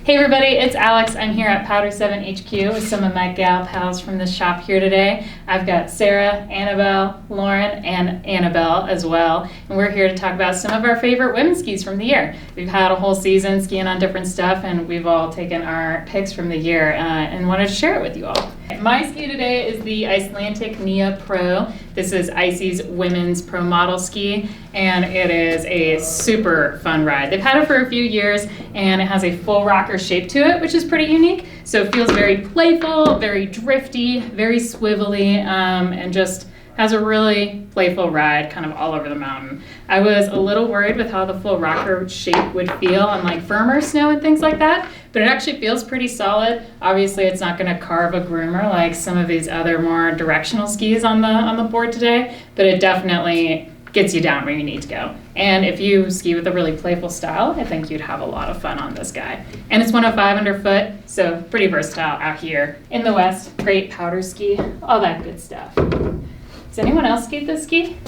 Hey everybody, it's Alex. I'm here at Powder7 HQ with some of my gal pals from the shop here today. I've got Sara, Annabelle, Lauren, and Annabelle as well. And we're here to talk about some of our favorite women's skis from the year. We've had a whole season skiing on different stuff, and we've all taken our picks from the year and wanted to share it with you all. My ski today is the Icelantic Nia Pro. This is Icy's women's pro model ski, and it is a super fun ride. They've had it for a few years, and it has a full rocker shape to it, which is pretty unique. So it feels very playful, very drifty, very swivelly, and just has a really playful ride kind of all over the mountain. I was a little worried with how the full rocker shape would feel on like firmer snow and things like that, but it actually feels pretty solid. Obviously it's not going to carve a groomer like some of these other more directional skis on the board today, but it definitely gets you down where you need to go. And if you ski with a really playful style, I think you'd have a lot of fun on this guy. And it's 105 underfoot, so pretty versatile out here in the West. Great powder ski, all that good stuff. Has anyone else skied this ski?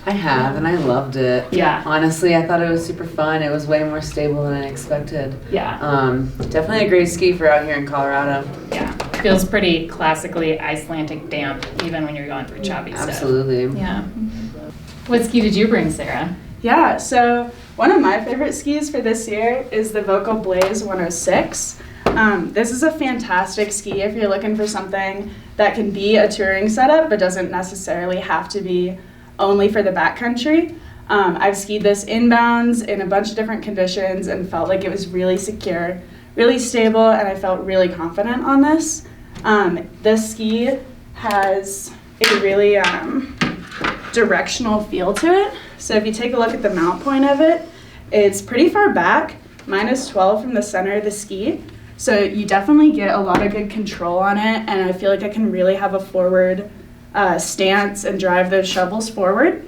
I have, and I loved it. Yeah. Honestly, I thought it was super fun. It was way more stable than I expected. Yeah. Definitely a great ski for out here in Colorado. Yeah. Feels pretty classically Icelantic damp, even when you're going through choppy stuff. Absolutely. Yeah. What ski did you bring, Sara? Yeah, so one of my favorite skis for this year is the Volkl Blaze 106. This is a fantastic ski if you're looking for something that can be a touring setup but doesn't necessarily have to be only for the backcountry. I've skied this inbounds in a bunch of different conditions and felt like it was really secure, really stable, and I felt really confident on this. This ski has a really directional feel to it. So if you take a look at the mount point of it, it's pretty far back, -12 from the center of the ski. So you definitely get a lot of good control on it, and I feel like I can really have a forward stance and drive those shovels forward.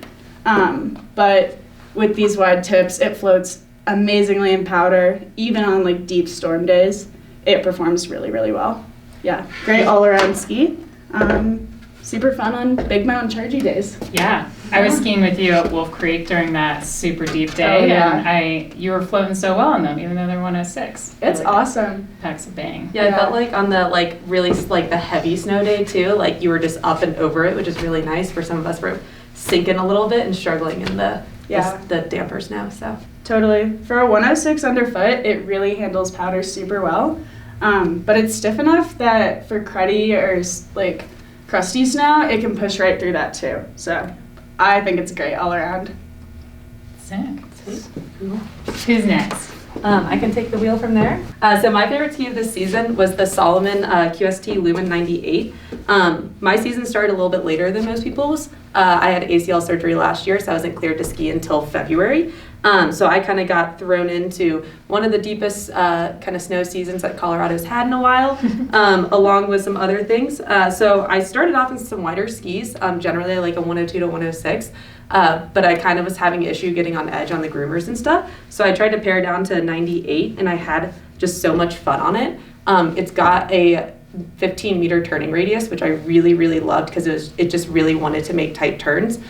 But with these wide tips, it floats amazingly in powder. Even on like deep storm days, it performs really, really well. Yeah, great all-around ski. Super fun on big mountain chargy days. Yeah, I was skiing with you at Wolf Creek during that super deep day, and you were floating so well on them, even though they're 106. It's awesome. Packs a bang. Yeah, I felt like on the really the heavy snow day too, like you were just up and over it, which is really nice. For some of us, we're sinking a little bit and struggling in the damper snow. So totally. For a 106 underfoot, it really handles powder super well, but it's stiff enough that for cruddy or like crusty snow, it can push right through that too. So I think it's great all around. Sick. Who's next? I can take the wheel from there. So my favorite ski of this season was the Salomon QST Lumen 98. My season started a little bit later than most people's. I had ACL surgery last year, so I wasn't cleared to ski until February. So I kind of got thrown into one of the deepest kind of snow seasons that Colorado's had in a while, along with some other things. So I started off in some wider skis, generally like a 102 to 106, but I kind of was having an issue getting on edge on the groomers and stuff. So I tried to pare down to 98, and I had just so much fun on it. It's got a 15-meter turning radius, which I really, really loved because it just really wanted to make tight turns.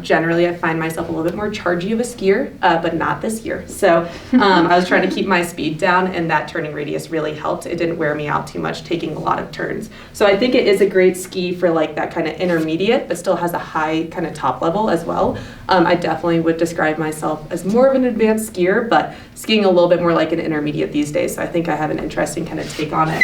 Generally, I find myself a little bit more chargy of a skier, but not this year. So I was trying to keep my speed down, and that turning radius really helped. It didn't wear me out too much taking a lot of turns. So I think it is a great ski for like that kind of intermediate, but still has a high kind of top level as well. I definitely would describe myself as more of an advanced skier, but skiing a little bit more like an intermediate these days. So I think I have an interesting kind of take on it.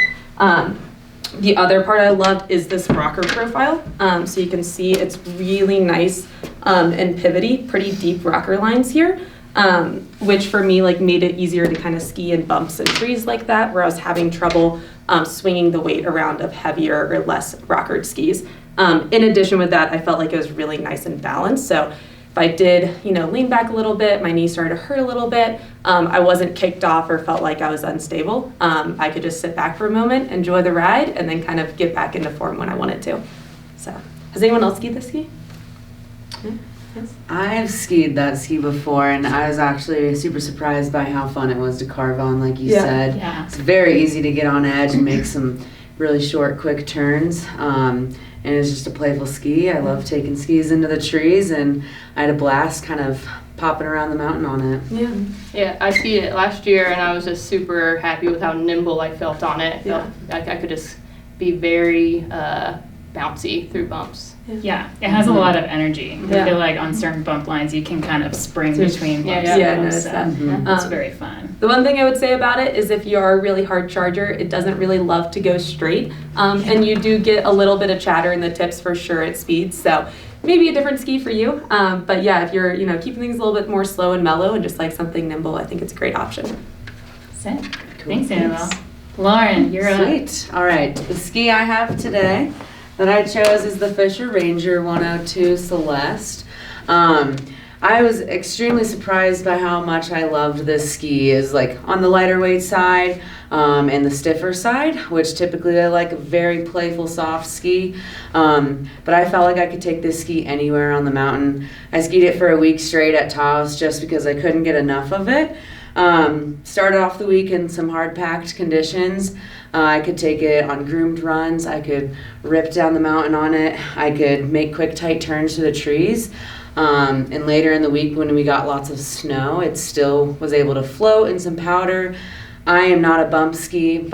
The other part I loved is this rocker profile. So you can see it's really nice and pivoty, pretty deep rocker lines here, which for me made it easier to kind of ski in bumps and trees like that, where I was having trouble swinging the weight around of heavier or less rockered skis. In addition with that, I felt like it was really nice and balanced. So if I did, lean back a little bit, my knee started to hurt a little bit, I wasn't kicked off or felt like I was unstable. I could just sit back for a moment, enjoy the ride, and then kind of get back into form when I wanted to. So, has anyone else skied this ski? Yes. I've skied that ski before, and I was actually super surprised by how fun it was to carve on, like you said. Yeah. It's very easy to get on edge and make some really short, quick turns. And it's just a playful ski. I love taking skis into the trees, and I had a blast kind of popping around the mountain on it. Yeah. Yeah, I skied it last year and I was just super happy with how nimble I felt on it. Yeah. Felt like I could just be very bouncy through bumps. Yeah, it has a lot of energy. Yeah. I feel like on certain bump lines you can kind of spring between bumps. Yeah, I so noticed that. It's very fun. The one thing I would say about it is if you're a really hard charger, it doesn't really love to go straight. And you do get a little bit of chatter in the tips for sure at speed. So maybe a different ski for you. But yeah, if you're keeping things a little bit more slow and mellow and just like something nimble, I think it's a great option. Sick. Thanks, Annabelle. Lauren, you're up. Sweet. All right, the ski I have today that I chose is the Fischer Ranger 102 Celeste. I was extremely surprised by how much I loved this ski. Is like on the lighter weight side and the stiffer side, which typically I like a very playful soft ski. But I felt like I could take this ski anywhere on the mountain. I skied it for a week straight at Taos just because I couldn't get enough of it. Started off the week in some hard packed conditions. I could take it on groomed runs. I could rip down the mountain on it. I could make quick tight turns to the trees. And later in the week when we got lots of snow, it still was able to float in some powder. I am not a bump skier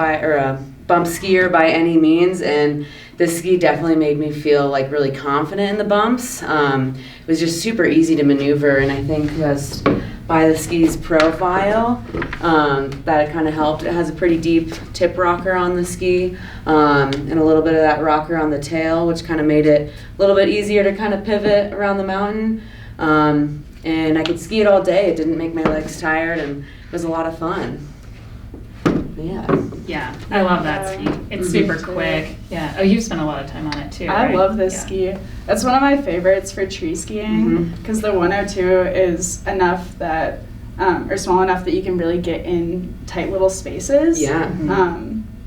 by any means, and this ski definitely made me feel like really confident in the bumps. It was just super easy to maneuver, and I think just by the ski's profile, that it kind of helped. It has a pretty deep tip rocker on the ski, and a little bit of that rocker on the tail, which kind of made it a little bit easier to kind of pivot around the mountain. And I could ski it all day. It didn't make my legs tired, and it was a lot of fun. Yeah, I love that ski. It's super quick. Yeah. Oh, you've spent a lot of time on it too, I right? love this ski. That's one of my favorites for tree skiing because the 102 is enough that, or small enough that you can really get in tight little spaces. Yeah.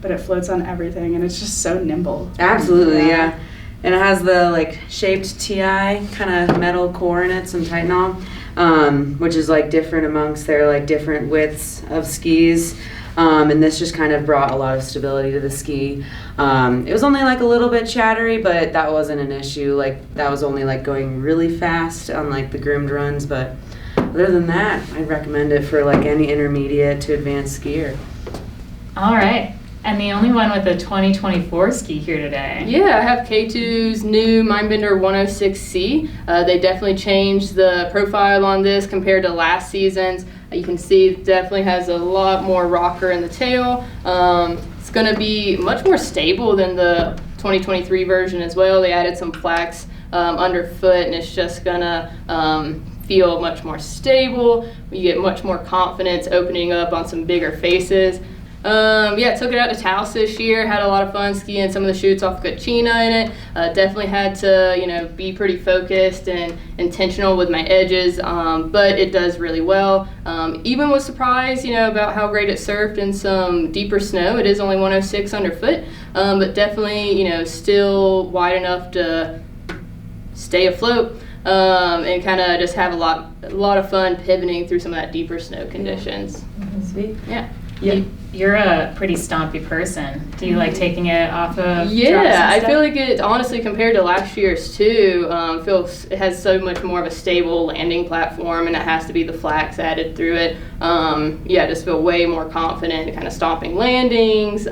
But it floats on everything and it's just so nimble. Absolutely, yeah. And it has the like shaped TI kind of metal core in it, some Titanol, which is like different amongst their like different widths of skis. And this just kind of brought a lot of stability to the ski. It was only like a little bit chattery, but that wasn't an issue. Like that was only like going really fast on like the groomed runs. But other than that, I'd recommend it for like any intermediate to advanced skier. All right. And the only one with the 2024 ski here today. Yeah, I have K2's new Mindbender 106C. They definitely changed the profile on this compared to last season's. You can see it definitely has a lot more rocker in the tail. It's going to be much more stable than the 2023 version as well. They added some flax underfoot, and it's just going to feel much more stable. You get much more confidence opening up on some bigger faces. Took it out to Taos this year, had a lot of fun skiing some of the chutes off Kachina in it. Definitely had to, be pretty focused and intentional with my edges, but it does really well. Even was surprised, about how great it surfed in some deeper snow. It is only 106 underfoot, but definitely, still wide enough to stay afloat. And kind of just have a lot of fun pivoting through some of that deeper snow conditions. Sweet. Yeah. You're a pretty stompy person. Do you like taking it off of drops Yeah, and I stuff? feel like it, honestly, compared to last year's too, feels it has so much more of a stable landing platform, and it has to be the flax added through it. I just feel way more confident kind of stomping landings.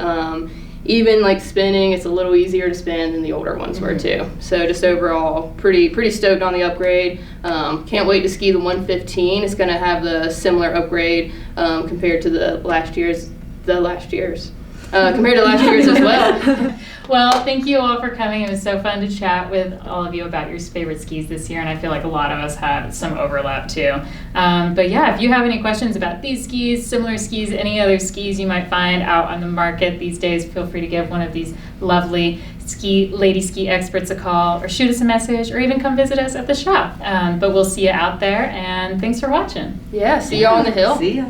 Even like spinning, it's a little easier to spin than the older ones were too. So just overall, pretty stoked on the upgrade. Can't wait to ski the 115. It's going to have the similar upgrade compared to the last year's. Compared to last year's as well. Well, thank you all for coming. It was so fun to chat with all of you about your favorite skis this year, and I feel like a lot of us had some overlap too. But yeah, if you have any questions about these skis, similar skis, any other skis you might find out on the market these days, feel free to give one of these lovely lady ski experts a call, or shoot us a message, or even come visit us at the shop. But we'll see you out there, and thanks for watching. Yeah, see you all on the hill. See ya.